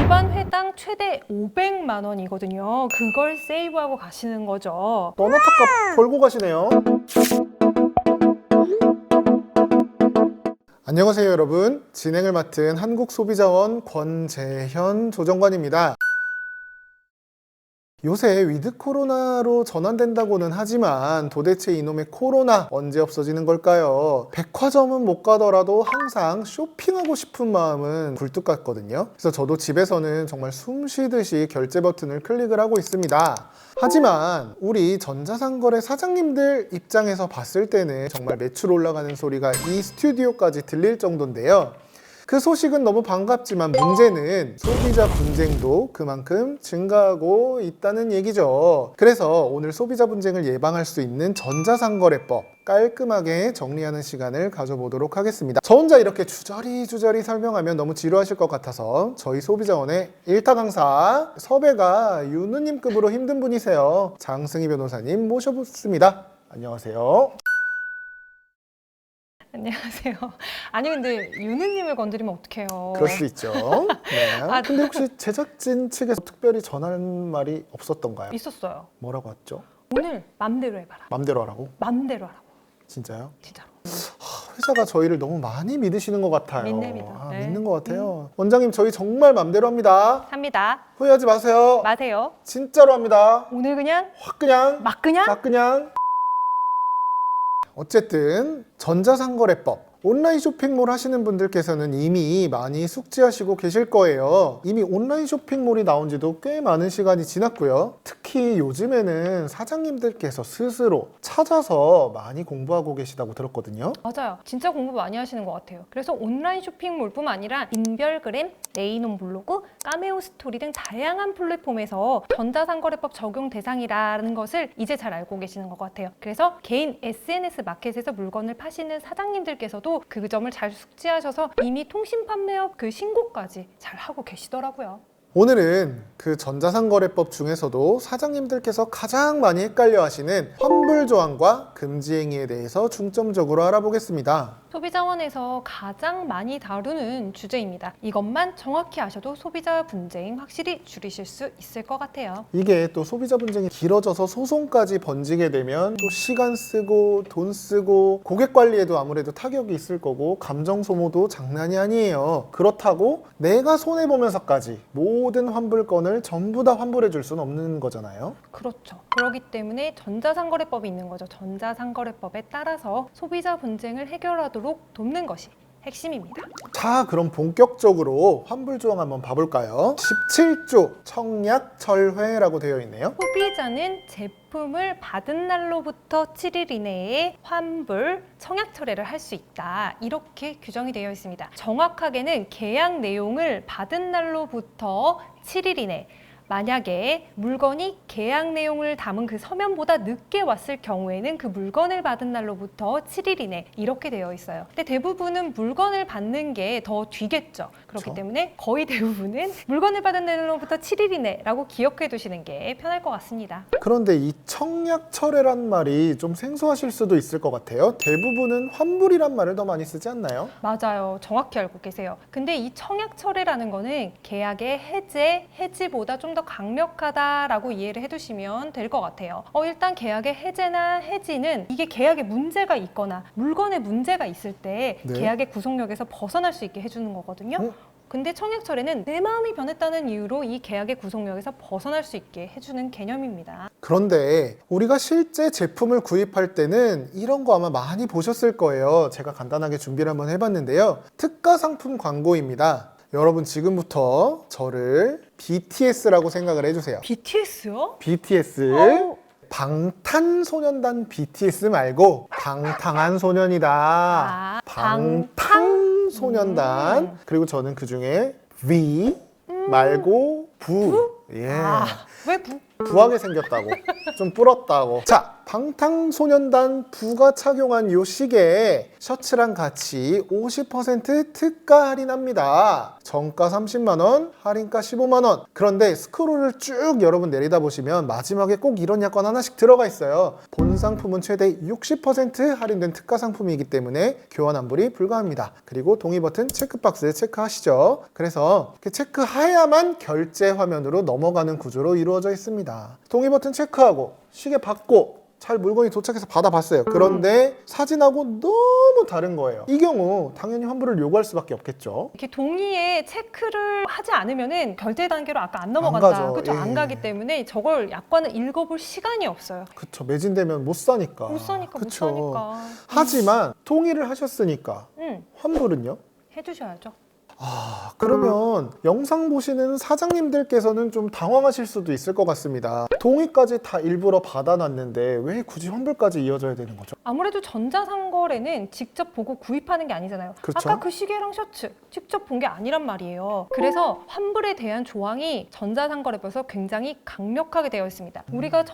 일반 회당 최대 500만 원이거든요. 그걸 세이브하고 가시는 거죠. 너너탑값 벌고 가시네요. 안녕하세요 여러분, 진행을 맡은 한국소비자원 권재현 조정관입니다. 요새 위드 코로나로 전환된다고는 하지만 도대체 이놈의 코로나 언제 없어지는 걸까요? 백화점은 못 가더라도 항상 쇼핑하고 싶은 마음은 굴뚝 같거든요. 그래서 저도 집에서는 정말 숨 쉬듯이 결제 버튼을 클릭을 하고 있습니다. 하지만 우리 전자상거래 사장님들 입장에서 봤을 때는 정말 매출 올라가는 소리가 이 스튜디오까지 들릴 정도인데요. 그 소식은 너무 반갑지만 문제는 소비자 분쟁도 그만큼 증가하고 있다는 얘기죠. 그래서 오늘 소비자 분쟁을 예방할 수 있는 전자상거래법 깔끔하게 정리하는 시간을 가져보도록 하겠습니다. 저 혼자 이렇게 주저리 설명하면 너무 지루하실 것 같아서 저희 소비자원의 1타 강사 섭외가 유느님급으로 힘든 분이세요. 장승희 변호사님 모셔봤습니다. 안녕하세요. 안녕하세요. 아니 근데 유느님을 건드리면 어떡해요. 그럴 수 있죠. 네. 근데 혹시 제작진 측에서 특별히 전하는 말이 없었던가요? 있었어요. 뭐라고 했죠? 오늘 맘대로 해봐라. 맘대로 하라고? 맘대로 하라고. 진짜요? 진짜로. 회사가 저희를 너무 많이 믿으시는 것 같아요. 믿습니다. 네. 믿는 것 같아요. 원장님 저희 정말 맘대로 합니다. 합니다. 후회하지 마세요. 마세요. 진짜로 합니다. 오늘 그냥 확 그냥 막 그냥 막 그냥. 어쨌든 전자상거래법 온라인 쇼핑몰 하시는 분들께서는 이미 많이 숙지하시고 계실 거예요. 이미 온라인 쇼핑몰이 나온 지도 꽤 많은 시간이 지났고요. 특히 요즘에는 사장님들께서 스스로 찾아서 많이 공부하고 계시다고 들었거든요. 맞아요. 진짜 공부 많이 하시는 것 같아요. 그래서 온라인 쇼핑몰뿐만 아니라 인별그램, 레이논 블로그, 카메오 스토리 등 다양한 플랫폼에서 전자상거래법 적용 대상이라는 것을 이제 잘 알고 계시는 것 같아요. 그래서 개인 SNS 마켓에서 물건을 파시는 사장님들께서도 그 점을 잘 숙지하셔서 이미 통신판매업 그 신고까지 잘 하고 계시더라고요. 오늘은 그 전자상거래법 중에서도 사장님들께서 가장 많이 헷갈려 하시는 환불조항과 금지행위에 대해서 중점적으로 알아보겠습니다. 소비자원에서 가장 많이 다루는 주제입니다. 이것만 정확히 아셔도 소비자 분쟁 확실히 줄이실 수 있을 것 같아요. 이게 또 소비자 분쟁이 길어져서 소송까지 번지게 되면 또 시간 쓰고 돈 쓰고 고객 관리에도 아무래도 타격이 있을 거고 감정 소모도 장난이 아니에요. 그렇다고 내가 손해보면서까지 모든 환불건을 전부 다 환불해 줄 수는 없는 거잖아요. 그렇죠. 그렇기 때문에 전자상거래법이 있는 거죠. 전자상거래법에 따라서 소비자 분쟁을 해결하도록 돕는 것이 핵심입니다. 자, 그럼 본격적으로 환불조항 한번 봐볼까요? 17조 청약철회라고 되어 있네요. 소비자는 제품을 받은 날로부터 7일 이내에 환불, 청약 철회를 할 수 있다. 이렇게 규정이 되어 있습니다. 정확하게는 계약 내용을 받은 날로부터 7일 이내, 만약에 물건이 계약 내용을 담은 그 서면보다 늦게 왔을 경우에는 그 물건을 받은 날로부터 7일 이내 이렇게 되어 있어요. 근데 대부분은 물건을 받는 게 더 뒤겠죠. 그렇기 그렇죠. 때문에 거의 대부분은 물건을 받은 날로부터 7일 이내라고 기억해 두시는 게 편할 것 같습니다. 그런데 이 청약철회란 말이 좀 생소하실 수도 있을 것 같아요. 대부분은 환불이란 말을 더 많이 쓰지 않나요? 맞아요. 정확히 알고 계세요. 근데 이 청약 철회라는 거는 계약의 해지보다 좀 더 강력하다라고 이해를 해두시면 될 것 같아요. 일단 계약의 해제나 해지는 이게 계약에 문제가 있거나 물건에 문제가 있을 때 네. 계약의 구속력에서 벗어날 수 있게 해주는 거거든요. 근데 청약 철회는 내 마음이 변했다는 이유로 이 계약의 구속력에서 벗어날 수 있게 해주는 개념입니다. 그런데 우리가 실제 제품을 구입할 때는 이런 거 아마 많이 보셨을 거예요. 제가 간단하게 준비를 한번 해봤는데요. 특가 상품 광고입니다. 여러분 지금부터 저를 BTS라고 생각을 해주세요. BTS요? BTS 방탄소년단 BTS 말고 방탕한 소년이다. 방탄소년단. 그리고 저는 그 중에 V 말고 부. 예. 왜 부? 부하게 생겼다고, 좀 불었다고. 자, 방탄소년단 부가 착용한 이 시계에 셔츠랑 같이 50% 특가 할인합니다. 정가 30만 원, 할인가 15만 원. 그런데 스크롤을 쭉 여러분 내리다 보시면 마지막에 꼭 이런 약관 하나씩 들어가 있어요. 본 상품은 최대 60% 할인된 특가 상품이기 때문에 교환 환불이 불가합니다. 그리고 동의 버튼 체크박스에 체크하시죠. 그래서 이렇게 체크해야만 결제 화면으로 넘어가는 구조로 이루어져 있습니다. 동의 버튼 체크하고 시계 받고 잘 물건이 도착해서 받아봤어요. 그런데 사진하고 너무 다른 거예요. 이 경우 당연히 환불을 요구할 수밖에 없겠죠. 이렇게 동의에 체크를 하지 않으면은 결제 단계로 아까 안 안 넘어간다. 가죠. 그렇죠? 예. 안 가기 때문에 저걸 약관을 읽어볼 시간이 없어요. 그쵸. 매진되면 못 사니까. 못 사니까 못 그쵸. 사니까. 하지만 동의를 하셨으니까 환불은요? 해주셔야죠. 그러면 영상 보시는 사장님들께서는 좀 당황하실 수도 있을 것 같습니다. 동의까지 다 일부러 받아놨는데 왜 굳이 환불까지 이어져야 되는 거죠? 아무래도 전자상거래는 직접 보고 구입하는 게 아니잖아요. 그렇죠. 아까 그 시계랑 셔츠 직접 본 게 아니란 말이에요. 그래서 환불에 대한 조항이 전자상거래법에서 굉장히 강력하게 되어 있습니다. 우리가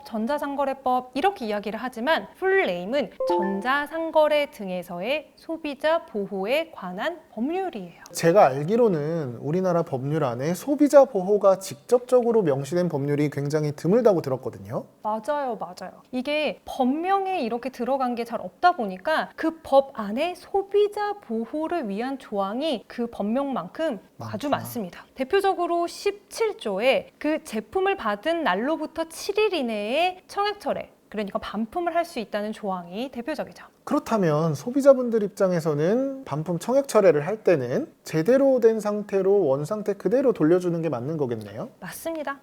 전자상거래법 이렇게 이야기를 하지만 풀네임은 전자상거래 등에서의 소비자 보호에 관한 법률이에요. 제가 알기로는 우리나라 법률 안에 소비자 보호가 직접적으로 명시된 법률이 굉장히 드물다고 들었거든요. 맞아요. 이게 법명에 이렇게 들어간 게 잘 없다 보니까 그 법 안에 소비자 보호를 위한 조항이 그 법명만큼 아주 많구나. 많습니다. 대표적으로 17조에 그 제품을 받은 날로부터 7일 이내에 청약 철회, 그러니까 반품을 할 수 있다는 조항이 대표적이죠. 그렇다면 소비자분들 입장에서는 반품 청약 철회를 할 때는 제대로 된 상태로 원상태 그대로 돌려주는 게 맞는 거겠네요. 맞습니다.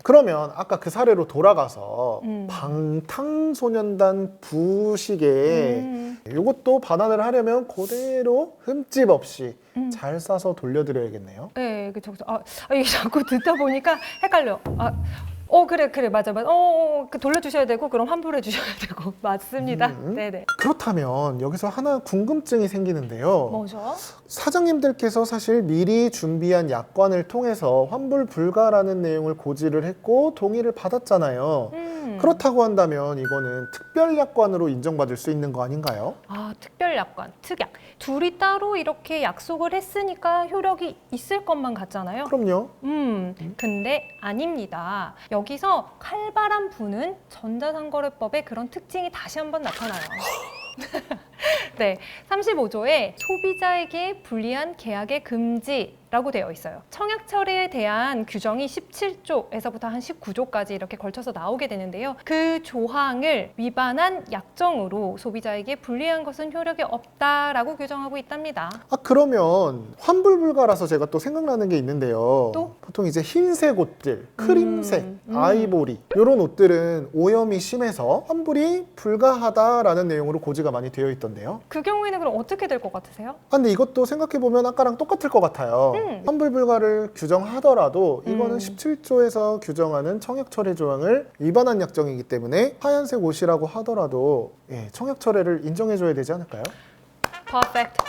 그러면 아까 그 사례로 돌아가서 음. 방탄소년단 부시계 이것도 반환을 하려면 그대로 흠집 없이 잘 싸서 돌려드려야겠네요. 네, 그쵸. 이게 자꾸 듣다 보니까 헷갈려. 그래, 맞아. 그 돌려주셔야 되고, 그럼 환불해 주셔야 되고. 맞습니다. 네네. 그렇다면 여기서 하나 궁금증이 생기는데요. 뭐죠? 사장님들께서 사실 미리 준비한 약관을 통해서 환불 불가라는 내용을 고지를 했고 동의를 받았잖아요. 그렇다고 한다면 이거는 특별 약관으로 인정받을 수 있는 거 아닌가요? 특별 약관, 특약. 둘이 따로 이렇게 약속을 했으니까 효력이 있을 것만 같잖아요. 그럼요. 근데 아닙니다. 여기서 칼바람 부는 전자상거래법의 그런 특징이 다시 한번 나타나요. 네, 35조에 소비자에게 불리한 계약의 금지라고 되어 있어요. 청약 철회에 대한 규정이 17조에서부터 한 19조까지 이렇게 걸쳐서 나오게 되는데요. 그 조항을 위반한 약정으로 소비자에게 불리한 것은 효력이 없다라고 규정하고 있답니다. 그러면 환불 불가라서 제가 또 생각나는 게 있는데요. 또? 보통 이제 흰색 옷들, 크림색, 아이보리 이런 옷들은 오염이 심해서 환불이 불가하다라는 내용으로 고지가 많이 되어 있던데요. 그 경우에는 그럼 어떻게 될 것 같으세요? 근데 이것도 생각해보면 아까랑 똑같을 것 같아요. 환불 불가를 규정하더라도 이거는 17조에서 규정하는 청약 철회 조항을 위반한 약정이기 때문에 하얀색 옷이라고 하더라도 청약 철회를 인정해줘야 되지 않을까요? Perfect.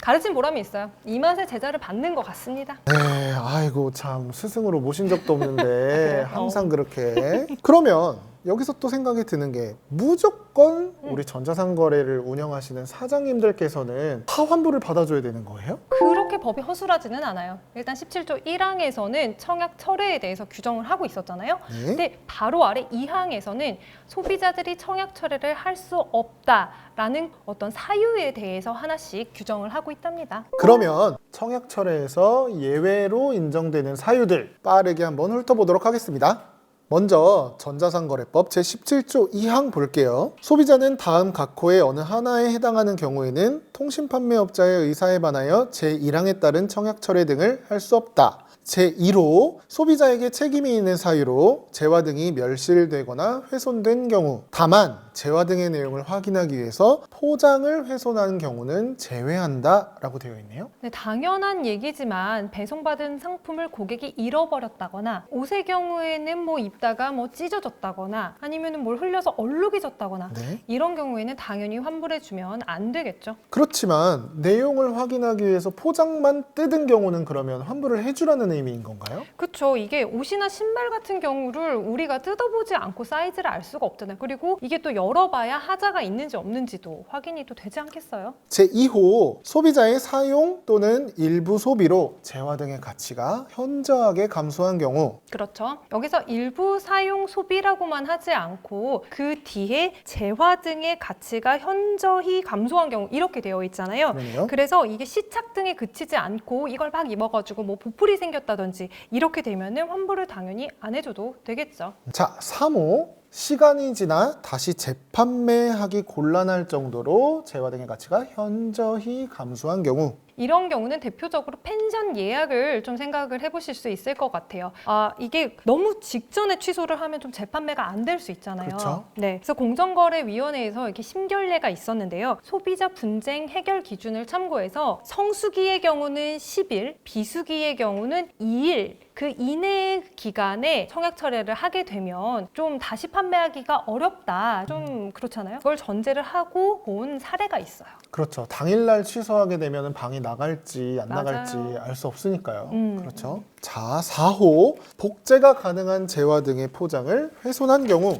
가르친 보람이 있어요. 이 맛에 제자를 받는 것 같습니다. 네, 아이고 참 스승으로 모신 적도 없는데 항상 그렇게. 그러면 여기서 또 생각이 드는 게 무조건 우리 전자상거래를 운영하시는 사장님들께서는 다 환불을 받아줘야 되는 거예요? 그렇게 법이 허술하지는 않아요. 일단 17조 1항에서는 청약 철회에 대해서 규정을 하고 있었잖아요. 네. 근데 바로 아래 2항에서는 소비자들이 청약 철회를 할 수 없다라는 어떤 사유에 대해서 하나씩 규정을 하고 있답니다. 그러면 청약 철회에서 예외로 인정되는 사유들 빠르게 한번 훑어보도록 하겠습니다. 먼저 전자상거래법 제17조 2항 볼게요. 소비자는 다음 각호의 어느 하나에 해당하는 경우에는 통신판매업자의 의사에 반하여 제1항에 따른 청약 철회 등을 할 수 없다. 제2호 소비자에게 책임이 있는 사유로 재화 등이 멸실되거나 훼손된 경우, 다만 재화 등의 내용을 확인하기 위해서 포장을 훼손한 경우는 제외한다 라고 되어 있네요. 네, 당연한 얘기지만 배송받은 상품을 고객이 잃어버렸다거나 옷의 경우에는 이 있다가 뭐 찢어졌다거나 아니면 뭘 흘려서 얼룩이 졌다거나 네. 이런 경우에는 당연히 환불해주면 안 되겠죠. 그렇지만 내용을 확인하기 위해서 포장만 뜯은 경우는 그러면 환불을 해주라는 의미인 건가요? 그쵸. 이게 옷이나 신발 같은 경우를 우리가 뜯어보지 않고 사이즈를 알 수가 없잖아요. 그리고 이게 또 열어봐야 하자가 있는지 없는지도 확인이 또 되지 않겠어요? 제2호 소비자의 사용 또는 일부 소비로 재화 등의 가치가 현저하게 감소한 경우 그렇죠. 여기서 일부 사용 소비라고만 하지 않고 그 뒤에 재화 등의 가치가 현저히 감소한 경우 이렇게 되어 있잖아요. 그러네요. 그래서 이게 시착 등에 그치지 않고 이걸 막 입어가지고 뭐 보풀이 생겼다든지 이렇게 되면은 환불을 당연히 안 해줘도 되겠죠. 자, 3호 시간이 지나 다시 재판매하기 곤란할 정도로 재화 등의 가치가 현저히 감소한 경우 이런 경우는 대표적으로 펜션 예약을 좀 생각을 해보실 수 있을 것 같아요. 이게 너무 직전에 취소를 하면 좀 재판매가 안 될 수 있잖아요. 그렇죠. 네, 그래서 공정거래위원회에서 이렇게 심결례가 있었는데요. 소비자 분쟁 해결 기준을 참고해서 성수기의 경우는 10일, 비수기의 경우는 2일 그 이내의 기간에 청약 철회를 하게 되면 좀 다시 판매하기가 어렵다. 좀 그렇잖아요. 그걸 전제를 하고 본 사례가 있어요. 그렇죠. 당일날 취소하게 되면 방이 나갈지 안 맞아요. 나갈지 알 수 없으니까요. 음. 그렇죠. 자, 4호 복제가 가능한 재화 등의 포장을 훼손한 경우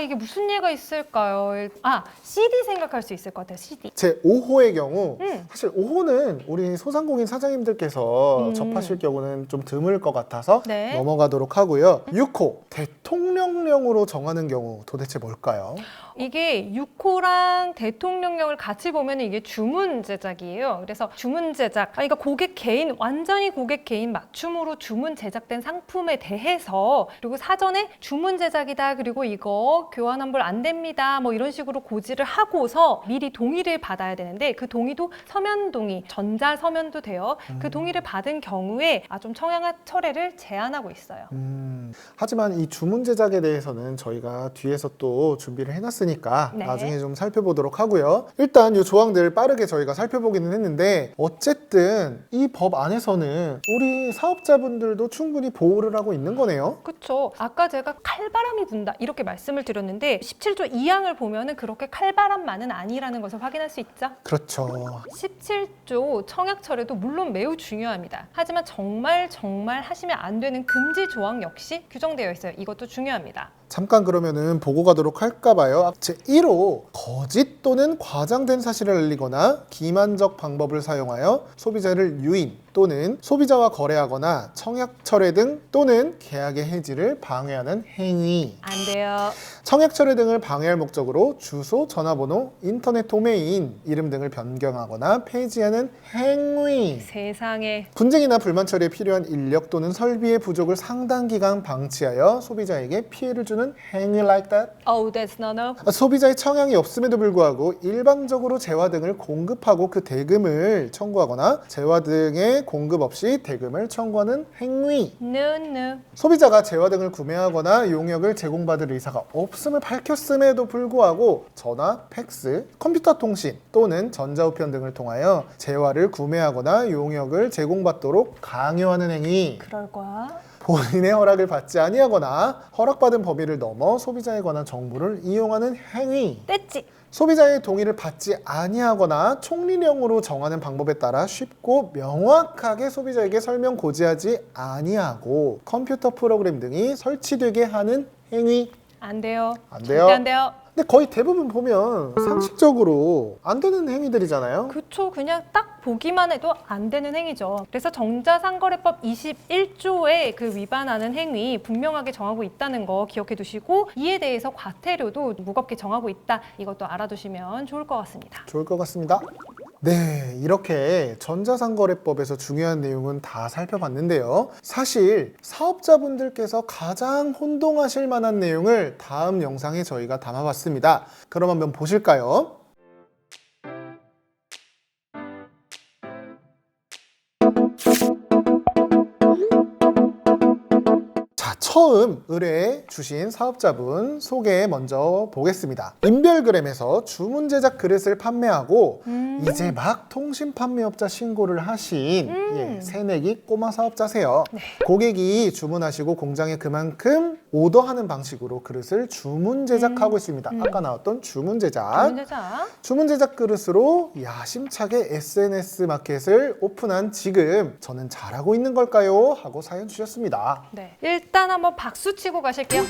이게 무슨 예가 있을까요? CD 생각할 수 있을 것 같아요. CD. 제5호의 경우 음. 사실 5호는 우리 소상공인 사장님들께서 접하실 경우는 좀 드물 것 같아서 네. 넘어가도록 하고요. 6호 대통령령으로 정하는 경우 도대체 뭘까요? 이게 6호랑 대통령령을 같이 보면 이게 주문 제작이에요. 그래서 주문 제작, 그러니까 고객 개인, 완전히 고객 개인 맞춤으로 주문 제작된 상품에 대해서 그리고 사전에 주문 제작이다. 그리고 이거 교환 환불 안 됩니다. 뭐 이런 식으로 고지를 하고서 미리 동의를 받아야 되는데 그 동의도 서면 동의, 전자 서면도 돼요. 그 동의를 받은 경우에 좀 청약 철회를 제한하고 있어요. 하지만 이 주문 제작에 대해서는 저희가 뒤에서 또 준비를 해놨으니까 네. 나중에 좀 살펴보도록 하고요. 일단 이 조항들 빠르게 저희가 살펴보기는 했는데 어쨌든 이 법 안에서는 우리 사업자분들도 충분히 보호를 하고 있는 거네요. 그렇죠. 아까 제가 칼바람이 분다 이렇게 말씀을 드렸는데 17조 2항을 보면은 그렇게 칼바람만은 아니라는 것을 확인할 수 있죠. 그렇죠. 17조 청약철에도 물론 매우 중요합니다. 하지만 정말 하시면 안 되는 금지 조항 역시 규정되어 있어요. 이것도 중요합니다. 잠깐 그러면은 보고 가도록 할까 봐요. 제1호 거짓 또는 과장된 사실을 알리거나 기만적 방법을 사용하여 소비자를 유인 또는 소비자와 거래하거나 청약 철회 등 또는 계약의 해지를 방해하는 행위. 안 돼요. 청약 철회 등을 방해할 목적으로 주소, 전화번호, 인터넷 도메인, 이름 등을 변경하거나 폐지하는 행위. 세상에. 분쟁이나 불만 처리에 필요한 인력 또는 설비의 부족을 상당 기간 방치하여 소비자에게 피해를 주는 행위 like that. Oh, that's no no. 소비자의 청약이 없음에도 불구하고 일방적으로 재화 등을 공급하고 그 대금을 청구하거나 재화 등의 공급 없이 대금을 청구하는 행위. No, no. 소비자가 재화 등을 구매하거나 용역을 제공받을 의사가 없음을 밝혔음에도 불구하고 전화, 팩스, 컴퓨터 통신 또는 전자우편 등을 통하여 재화를 구매하거나 용역을 제공받도록 강요하는 행위. 그럴 거야. 본인의 허락을 받지 아니하거나 허락받은 범위를 넘어 소비자에 관한 정보를 이용하는 행위. 뗐지. 소비자의 동의를 받지 아니하거나 총리령으로 정하는 방법에 따라 쉽고 명확하게 소비자에게 설명 고지하지 아니하고 컴퓨터 프로그램 등이 설치되게 하는 행위. 안 돼요. 안 절대 돼요. 안 돼요. 근데 거의 대부분 보면 상식적으로 안 되는 행위들이잖아요. 그쵸. 그냥 딱 보기만 해도 안 되는 행위죠. 그래서 정자상거래법 21조에 그 위반하는 행위 분명하게 정하고 있다는 거 기억해 두시고 이에 대해서 과태료도 무겁게 정하고 있다. 이것도 알아두시면 좋을 것 같습니다. 좋을 것 같습니다. 네, 이렇게 전자상거래법에서 중요한 내용은 다 살펴봤는데요. 사실 사업자분들께서 가장 혼동하실 만한 내용을 다음 영상에 저희가 담아봤습니다. 그럼 한번 보실까요? 자, 첫 처음 의뢰해 주신 사업자분 소개 먼저 보겠습니다. 인별그램에서 주문 제작 그릇을 판매하고 이제 막 통신 판매업자 신고를 하신 새내기 꼬마 사업자세요. 네. 고객이 주문하시고 공장에 그만큼 오더하는 방식으로 그릇을 주문 제작하고 있습니다. 아까 나왔던 주문 제작. 주문 제작 그릇으로 야심차게 SNS 마켓을 오픈한 지금 저는 잘하고 있는 걸까요? 하고 사연 주셨습니다. 네. 일단 한번 박수 치고 가실게요.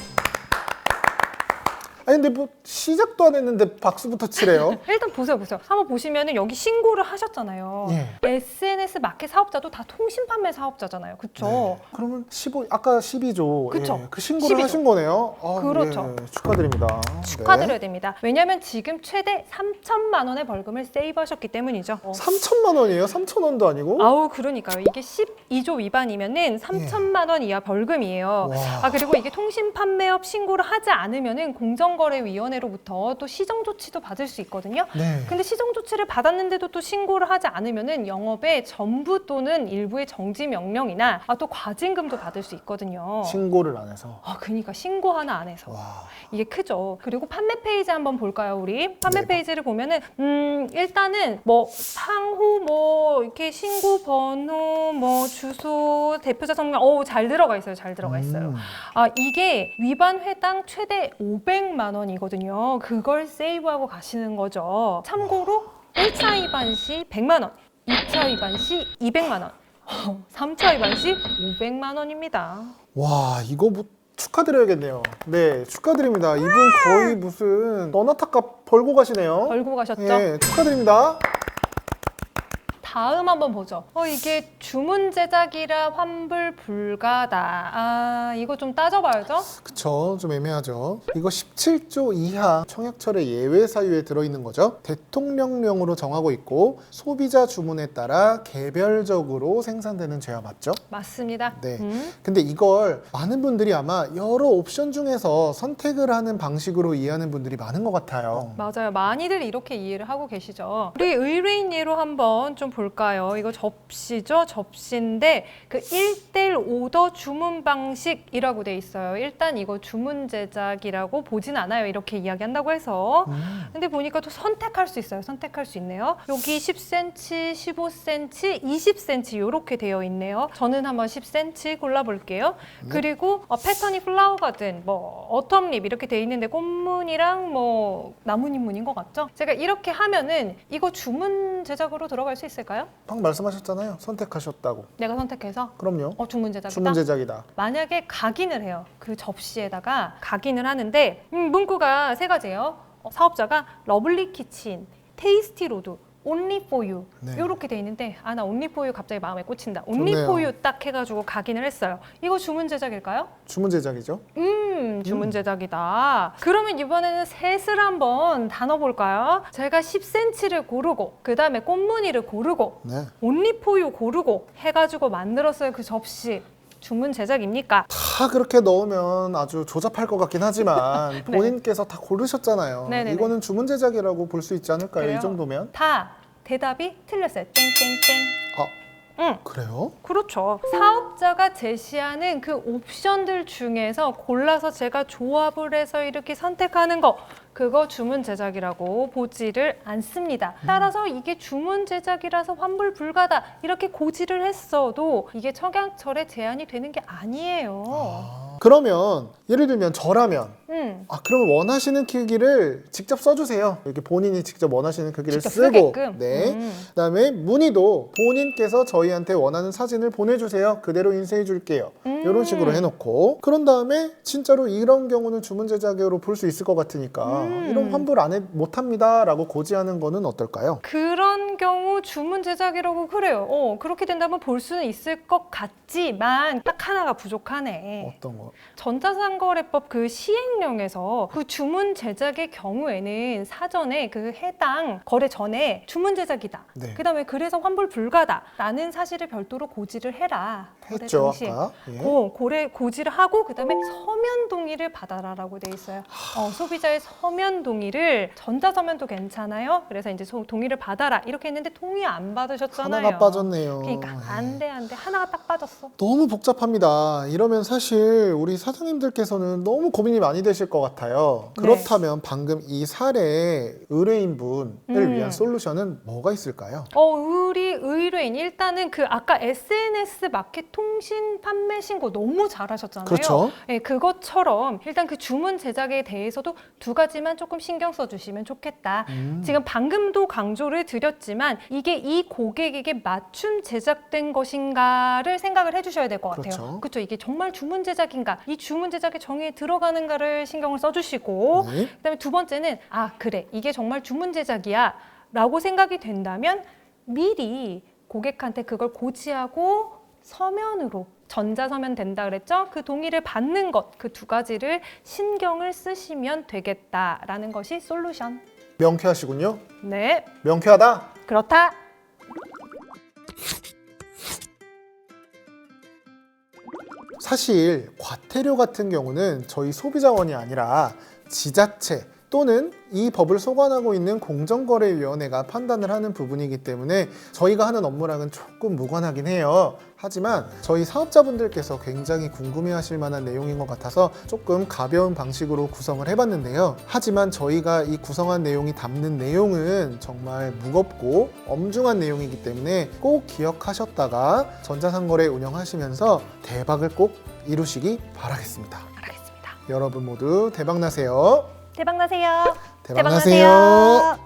아니 근데 뭐 시작도 안 했는데 박수부터 치래요. 일단 보세요. 한번 보시면은 여기 신고를 하셨잖아요. 예. SNS 마켓 사업자도 다 통신 판매 사업자잖아요. 그쵸? 네. 그러면 15, 아까 12조. 그쵸. 예. 그 신고를 12조. 하신 거네요. 아, 그렇죠. 예. 축하드립니다. 축하드려야 됩니다. 왜냐하면 지금 최대 3천만 원의 벌금을 세이브하셨기 때문이죠. 3천만 원이에요? 3천 원도 아니고? 아우 그러니까요. 이게 12조 위반이면은 3천만 원 이하 벌금이에요. 와. 그리고 이게 통신 판매업 신고를 하지 않으면은 공정거래위원회로부터 또 시정 조치도 받을 수 있거든요. 네. 근데 시정 조치를 받았는데도 또 신고를 하지 않으면은 영업의 전부 또는 일부의 정지 명령이나 또 과징금도 받을 수 있거든요. 신고를 안 해서. 그러니까 신고 하나 안 해서. 와. 이게 크죠. 그리고 판매 페이지 한번 볼까요, 우리? 판매 네. 페이지를 보면은 일단은 뭐 상호 뭐 이렇게 신고 번호 뭐 주소 대표자 성명 잘 들어가 있어요. 잘 들어가 있어요. 이게 위반 회당 최대 500만 원이거든요. 그걸 세이브하고 가시는 거죠. 참고로 1차 위반 시 100만 원, 2차 위반 시 200만 원, 3차 위반 시 500만 원입니다. 와, 이거 뭐 축하드려야겠네요. 네, 축하드립니다. 이분 거의 무슨 너나타값 벌고 가시네요. 벌고 가셨죠? 네, 축하드립니다. 다음 한번 보죠. 이게 주문 제작이라 환불 불가다. 이거 좀 따져봐야죠. 그쵸, 좀 애매하죠. 이거 17조 이하 청약철의 예외 사유에 들어있는 거죠. 대통령령으로 정하고 있고 소비자 주문에 따라 개별적으로 생산되는 죄와 맞죠? 맞습니다. 네. 근데 이걸 많은 분들이 아마 여러 옵션 중에서 선택을 하는 방식으로 이해하는 분들이 많은 것 같아요. 맞아요. 많이들 이렇게 이해를 하고 계시죠. 우리 의뢰인 예로 한번 좀 볼까요? 이거 접시죠? 접시인데 그 1대1 오더 주문 방식이라고 돼 있어요. 일단 이거 주문 제작이라고 보진 않아요. 이렇게 이야기한다고 해서. 근데 보니까 또 선택할 수 있어요. 선택할 수 있네요. 여기 10cm, 15cm, 20cm 이렇게 되어 있네요. 저는 한번 10cm 골라볼게요. 그리고 패턴이 플라워 가든 뭐 어텀립 이렇게 돼 있는데 꽃무늬랑 뭐 나뭇잎무늬인 것 같죠? 제가 이렇게 하면은 이거 주문 제작으로 들어갈 수 있을까요? 방금 말씀하셨잖아요. 선택하셨다고. 내가 선택해서 그럼요. 주문 제작이다? 주문 제작이다. 만약에 각인을 해요. 그 접시에다가 각인을 하는데 문구가 세 가지예요. 사업자가 러블리 키친, 테이스티 로드, only for you 네. 이렇게 돼 있는데 나 only for you 갑자기 마음에 꽂힌다. only 좋네요. for you 딱 해가지고 각인을 했어요. 이거 주문 제작일까요? 주문 제작이죠. 주문 제작이다. 그러면 이번에는 셋을 한번 다 넣어볼까요? 제가 10cm를 고르고 그 다음에 꽃무늬를 고르고 네. only for you 고르고 해가지고 만들었어요. 그 접시. 주문 제작입니까? 다 그렇게 넣으면 아주 조잡할 것 같긴 하지만 본인께서 다 고르셨잖아요. 네네네. 이거는 주문 제작이라고 볼 수 있지 않을까요? 그래요? 이 정도면? 다 대답이 틀렸어요. 땡땡땡. 그래요? 그렇죠. 사업자가 제시하는 그 옵션들 중에서 골라서 제가 조합을 해서 이렇게 선택하는 거 그거 주문 제작이라고 보지를 않습니다. 따라서 이게 주문 제작이라서 환불 불가다 이렇게 고지를 했어도 이게 청약철에 제한이 되는 게 아니에요. 그러면 예를 들면 저라면 그러면 원하시는 크기를 직접 써주세요. 이렇게 본인이 직접 원하시는 크기를 직접 쓰고 쓰게끔? 네. 그다음에 문의도 본인께서 저희한테 원하는 사진을 보내주세요. 그대로 인쇄해 줄게요. 이런 식으로 해놓고 그런 다음에 진짜로 이런 경우는 주문 제작으로 볼 수 있을 것 같으니까 이런 환불 못합니다 라고 고지하는 거는 어떨까요? 그런 경우 주문 제작이라고 그래요. 그렇게 된다면 볼 수는 있을 것 같지만 딱 하나가 부족하네. 어떤 거? 전자상거래법 그 시행령에서 그 주문 제작의 경우에는 사전에 그 해당 거래 전에 주문 제작이다. 네. 그다음에 그래서 환불 불가다라는 사실을 별도로 고지를 해라. 거래 했죠, 동시에. 아까. 예. 고래 고지를 하고 그다음에 서면 동의를 받아라라고 돼 있어요. 소비자의 서면 동의를 전자서면도 괜찮아요. 그래서 이제 동의를 받아라 이렇게 했는데 동의 안 받으셨잖아요. 하나가 빠졌네요. 그러니까 안 돼 하나가 딱 빠졌어. 너무 복잡합니다. 이러면 사실 우리 사장님들께서는 너무 고민이 많이 되실 것 같아요. 네. 그렇다면 방금 이 사례 의뢰인분을 위한 음. 솔루션은 뭐가 있을까요? 우리 의뢰인 일단은 그 아까 SNS 마켓 통신 판매 신고 너무 잘하셨잖아요. 그렇죠. 네, 그것처럼 일단 그 주문 제작에 대해서도 두 가지만 조금 신경 써주시면 좋겠다. 지금 방금도 강조를 드렸지만 이게 이 고객에게 맞춤 제작된 것인가를 생각을 해주셔야 될 것 같아요. 그렇죠. 그렇죠. 이게 정말 주문 제작인가, 이 주문 제작의 정의에 들어가는가를 신경을 써주시고, 네. 그다음에 두 번째는 그래 이게 정말 주문 제작이야라고 생각이 된다면 미리 고객한테 그걸 고지하고 서면으로 전자서면 된다 그랬죠? 그 동의를 받는 것, 그 두 가지를 신경을 쓰시면 되겠다라는 것이 솔루션. 명쾌하시군요. 네, 명쾌하다. 그렇다. 사실 과태료 같은 경우는 저희 소비자원이 아니라 지자체 또는 이 법을 소관하고 있는 공정거래위원회가 판단을 하는 부분이기 때문에 저희가 하는 업무랑은 조금 무관하긴 해요. 하지만 저희 사업자분들께서 굉장히 궁금해하실 만한 내용인 것 같아서 조금 가벼운 방식으로 구성을 해봤는데요. 하지만 저희가 이 구성한 내용이 담는 내용은 정말 무겁고 엄중한 내용이기 때문에 꼭 기억하셨다가 전자상거래 운영하시면서 대박을 꼭 이루시기 바라겠습니다. 알겠습니다. 여러분 모두 대박 나세요. 대박 나세요. 대박 나세요.